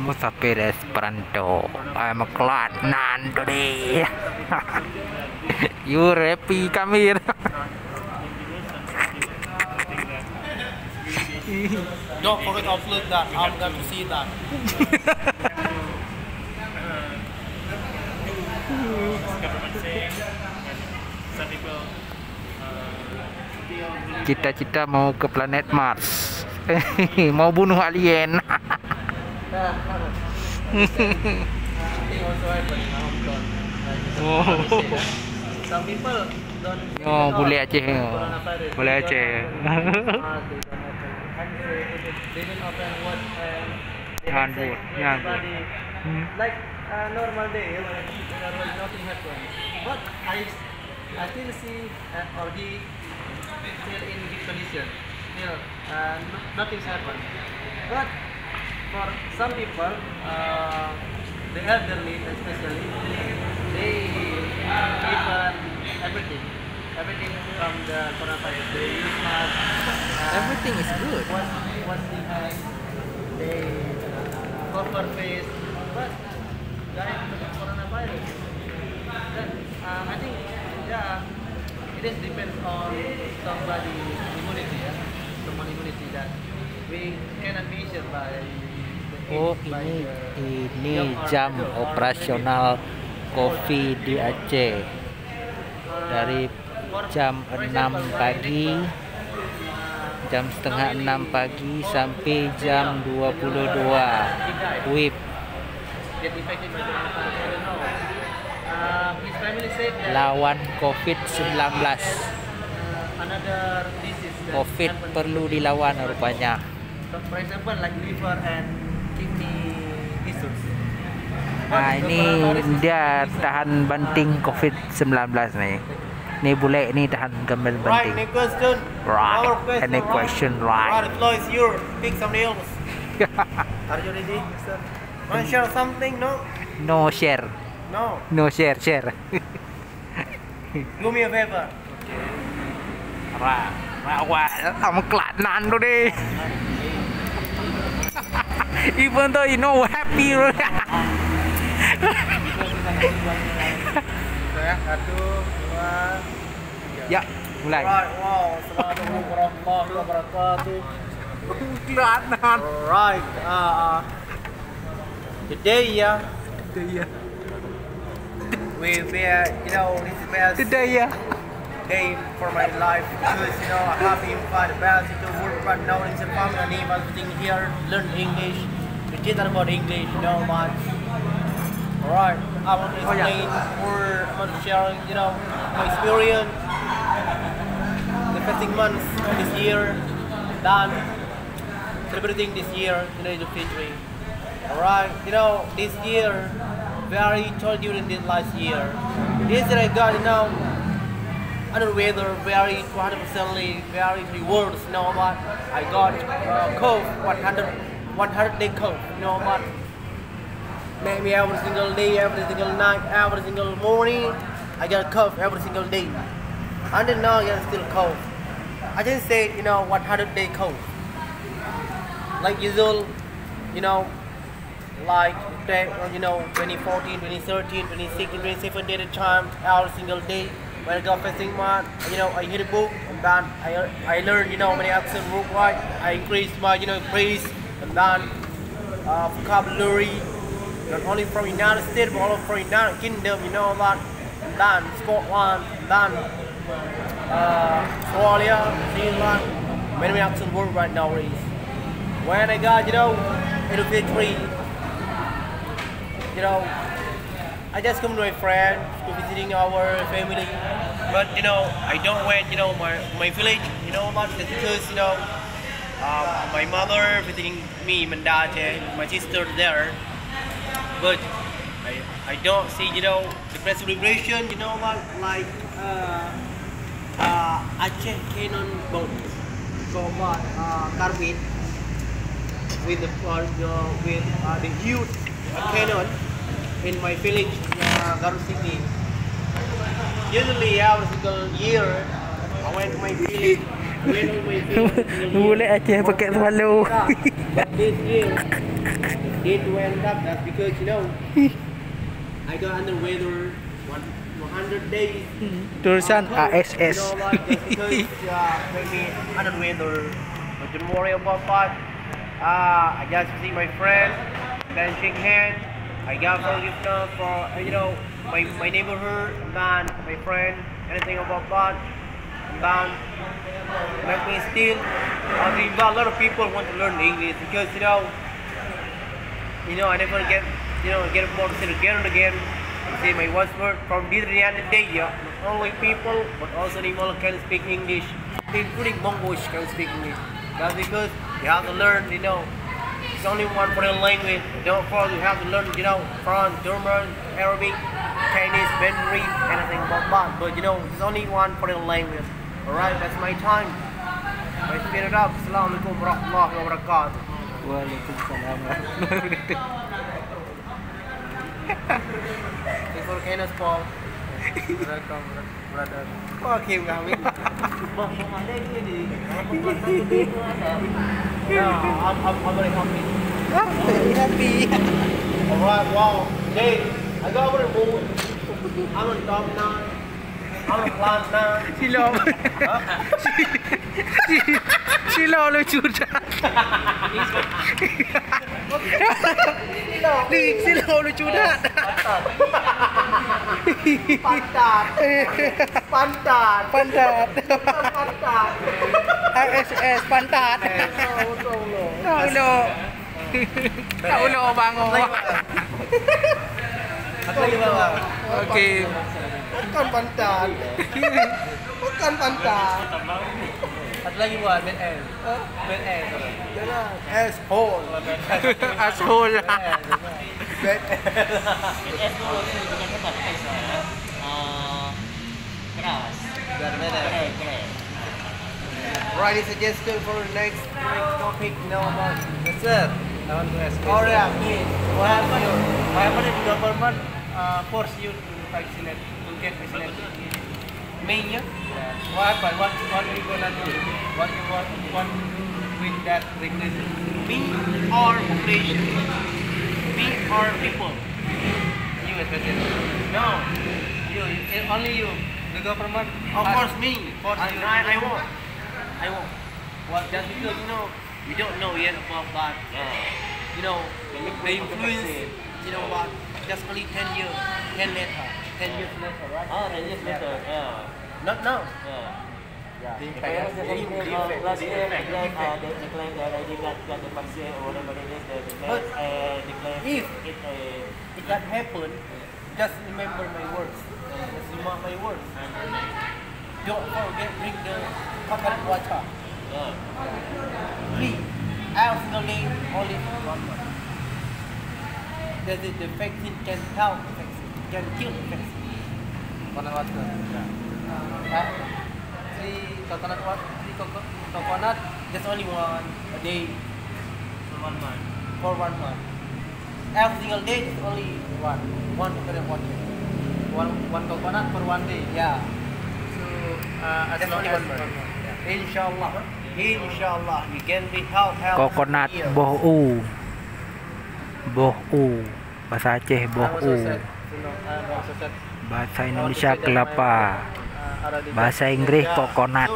Musafir Esperanto. I'm a glad nan today. You happy, come here. Don't forget to upload that. I'm going to see that. Cita-cita mau ke planet Mars. Mau bunuh alien. Some people don't. Oh, bule Aceh. Bule Aceh. They didn't open what Handbook. Yeah. like normal day when nothing happened. But I still see or he still in good condition. Still nothing's happened. But for some people, the elderly especially, they even everything from the coronavirus. They use mask. Everything is good. What's the hand? They cover face, but guys, the coronavirus. Then I think it is depends on somebody immunity, someone immunity that we cannot measure by. Oh, ini jam operasional kopi di Aceh dari jam 6 pagi, jam setengah 6 pagi sampai jam 22 WIB. Lawan COVID-19. COVID perlu dilawan rupanya. For example, like liver and kidney issues. Nah, ini dia tahan banting COVID-19 nih. Ini bule ini tahan gambar banting. Right, any question? Right, any question, right. The floor is yours. Pick something else. Are you ready, sir? Want to share something? No? No share. No. No share. Do me a favor. Right. I'm glad nan today. Even though you know happy. Satu, dua, Ya, mulai. Right, wow. Assalamualaikum warahmatullahi wabarakatuh. Glad nan. Right. Today, we this is best Today day for my life because I have been invited back to work right now in the family and I was sitting here, learn English, to teach about English, much. Alright, I want to explain more, I want to share, my experience, the first months this year, done, celebrating this year, the future. Alright, this year, very told during this last year. This year I got, other weather, very 200%, very rewards, what? I got cold, 100 day cold, what? Maybe every single day, every single night, every single morning, I get cough every single day. Until now, I get still cough. I just say, 100 day cough. Like usual, like 2014, 2013, 2016, 2017 at a time, every single day. When I go fasting month, I hit a book and then I learn, many accent worldwide. I increase my, praise and then vocabulary, not only from United States but also from United Kingdom, that. And then Scotland, and then Australia, Zealand, many accent worldwide nowadays. When I got, into Fitri, I just come to my friend to visiting our family, but I don't went my village, because my mother visiting me, Mandate, my sister there, but I don't see the best celebration, like Aceh cannon boat, so carbine with the huge cannon. In my village, Garut City. Usually every single year, I went to my village went on my feet. Bule Aceh pakai swallow. But this year, the date went up. That's because I got under weather 100 days. Tulisan You ASS. know what? That's because maybe under weather. But don't worry about that. I just see my friend, then shake hands. I got forgiveness for my neighborhood, and then my friend, anything about that, and then let me still. A lot of people want to learn English because I never get more to say again and again. Say my worst word from this reality day, not only people but also animal can speak English, including mongoose can speak English. That's because you have to learn, it's only one foreign language. Don't forget you have to learn, French, German, Arabic, Chinese, Mandarin, anything about that. But it's only one foreign language. Alright, that's my time. I speed it up. Assalamualaikum warahmatullahi wabarakatuh. Waalaikumsalam. Thanks for kindness, Paul. Welcome, brother. Oh, Kim kami. Yeah, I'm very happy. Very happy. Alright, wow. Hey, I got over the moon. I'm on top now. I'm on plant now. Silo lucu dah. Silo lucu dah. Pantat. ASS pantat. Ulo bangun. Okey. Bukan pantat. Bukan pantat. Ada lagi buat bed air. Bed air. Jangan. Asshole. Asshole. Bed air. Keras. Right, suggestion for next topic. Yes, sir. I want to ask. Oh, yeah. What happened if the government force you to vaccinate, to get vaccinated? Me, yeah? What happened? What we gonna do? What you want with that regulation? Me or population? Me or people? You especially. No. You. Only you. The government. Of course, me. I won't. What? Just because we don't know yet about that. The influence. What? Just only 10 years. 10 years later, right? Oh, 10 years later. Yeah. Not now. Yeah. The parents last year they claim that I did not get the vaccine or whatever it is. They claim If that happened, just remember my words. Just remember my words. Don't forget drink the coconut water. Yeah. Please, every single day only for 1 month. The vaccine can help the vaccine, can kill the vaccine. Coconut water. Three coconut, just only one a day For 1 month. for 1 month. Every single day, just only one coconut water. One coconut for 1 day. Yeah. So as That's long only as 1 month. Inshallah, you can be health. Coconut here. boh u. Bahasa Aceh boh u. Bahasa Indonesia kelapa. Bahasa Inggris coconut.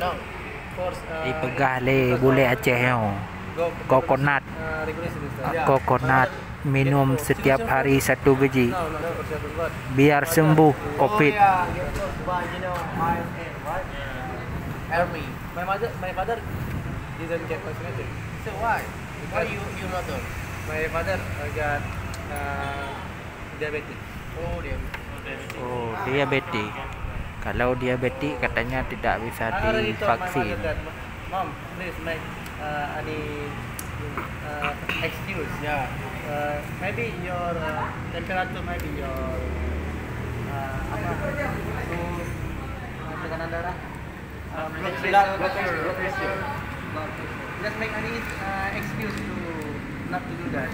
No. Dipegah le bule Aceh yo. Coconut. Coconut minum setiap hari 1 biji biar sembuh COVID. Army. My father didn't get vaccinated. So why? Why you not done? My father got diabetes. Oh, dia. Oh, diabetik. Kalau diabetik katanya tidak bisa I already told my divaksin. mother that, Mom, please make any excuse. Yeah. Maybe your temperature, maybe your tekanan darah, blood pressure. Just make any excuse to not to do that.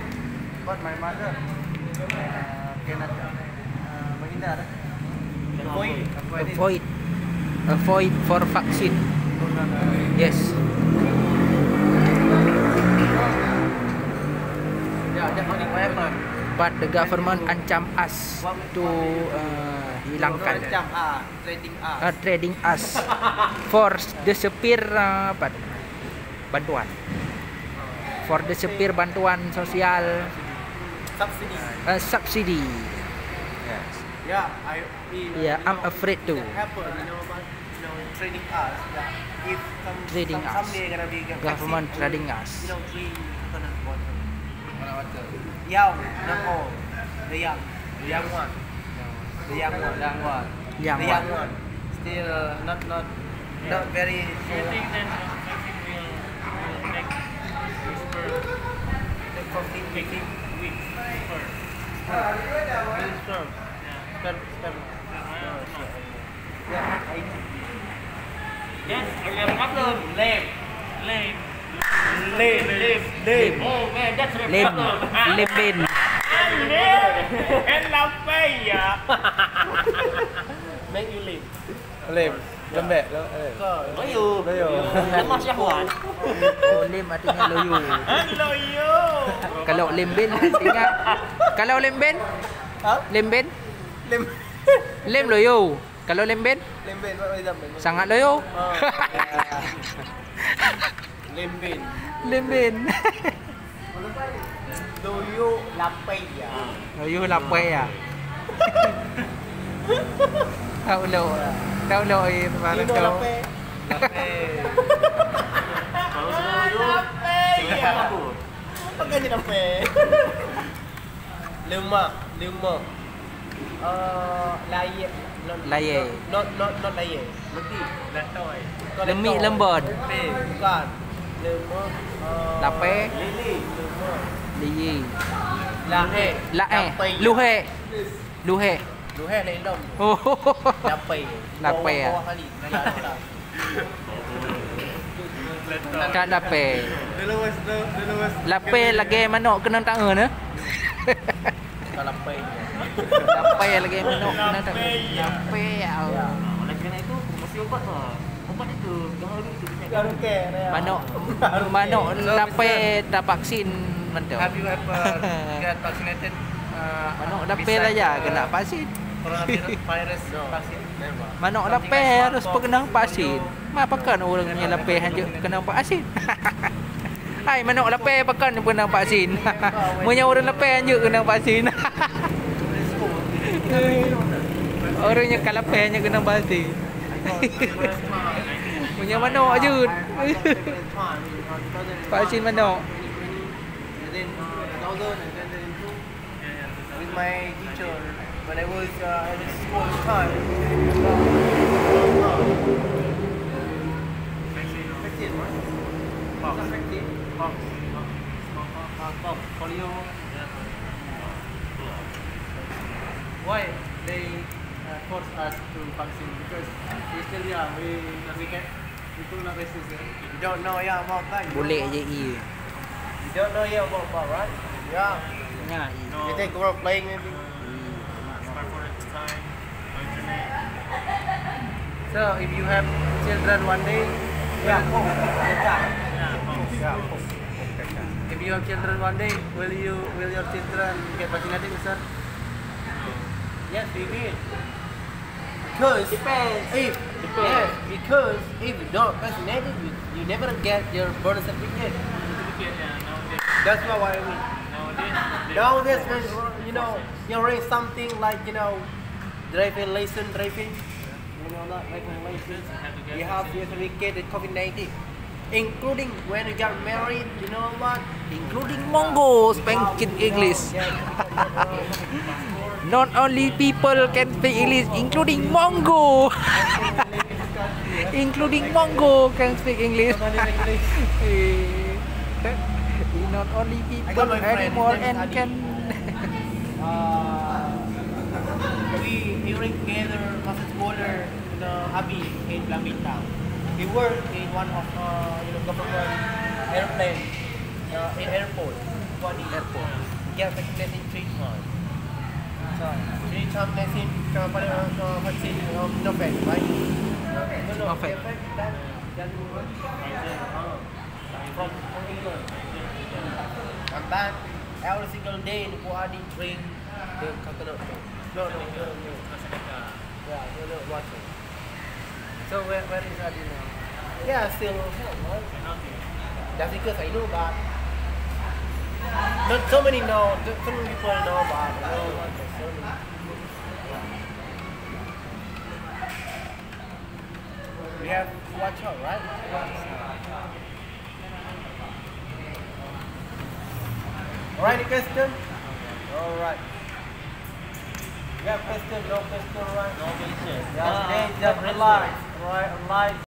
But my mother cannot menghindar. Avoid it. Avoid for vaksin. Yes. Yeah, that's only what happened. But the government ancam us to hilangkan trading us for disappear bantuan, for disappear bantuan sosial subsidy. Yes. Yeah, I'm afraid to. Happen, trading us. Yeah. If Trading us. someday gonna be Government trading us. Three water. Young, not old. The young one. The young one. Young The young one. Still not very. Do you think that vaccine will make sperm For 15 weeks sperm? Really strong. Yeah. Sperm. No. Yeah, Yes, earlier problem. Lame. Oh man, that's the Lim problem. limbin. And lapaya. Make you live. Lembek. Loyo. Lemas syahwat. Oh, lim artinya loyo. Loyo. Kalau limbin ingat. Kalau limbin? Hah? Limbin? Lim. Lim loyo. Kalau limbin? Limbin, what is that? Sangat loyo. Limbin. Limbin. Loyo lapaya. Loyo lapay ah. Tahu lo. Tahu lo parang Lino to. lape. Kalau sudah loyo, silakan aku. Apa kan dia lape? Lemak. Laye. Laye. Not laye. Letih, letoy. Lemik lembon. Bukan. Lemak. Lape. Lili. Lemak. Liyi. Lahe. Lae. Luhe. Luhe. Luhe na indom. Oh. Lape. Lape, ah. Bawah kali. Kat lape. The lowest. Lape lagi manok kena tangan eh. Bukan lape. Lape lagi manok kena tangan. Lape. Oleh kerana itu, promosi obat lah. Obat itu, garu itu. Garuke. Manok lape tak vaksin mentok. Have you ever get vaccinated? Manok lape saja kena vaksin. Coronavirus vaksin? Never. Manok lape harus kena vaksin. Pakan orang punya lape hanya kena vaksin. Hai manok lape pakan kena vaksin. Punya orang lape hanya kena vaksin. Orangnya kalape hanya kena vaksin. Punya manok je. Vaksin manok. And then 2022 with my teacher when I was in school time. Vaccine, right? Vaccine. Polio. Why they force us to vaccine? Because we still young, we could not resist it. You don't know about that. Boleh je i. You don't know about right? Yeah. Nya i. You think we're playing maybe? So if you have children one day, if you have children one day, will your children get vaccinated, sir? Yes, we will. Because because if you don't vaccinated, you never get your birth certificate. That's not what I mean. Nowadays, when you're doing something like driving license, not driving license, you have to certificate the COVID-19, including when you get married. You know what? Including Mongo speak English. Not only people can speak English, including Mongo. Including Mongo can speak English. Not only people anymore and can. We during together as a scholar in Abi in Lamintang. He worked in one of government airplane in airport. Airport. Get vaccinated 3 times. So 3 times vaccine, vaccine November, right? November. From England. And back every single day in Puadi drink the coconut milk. No. Yeah, no water. So where is Adi now? Yeah, still home, right? That's because I know, but not so many know. So many people know, but I know what the so many. We have to watch out, right? Alright, question? Alright. You have question, no question, right? No question. Just relax, right? Relax.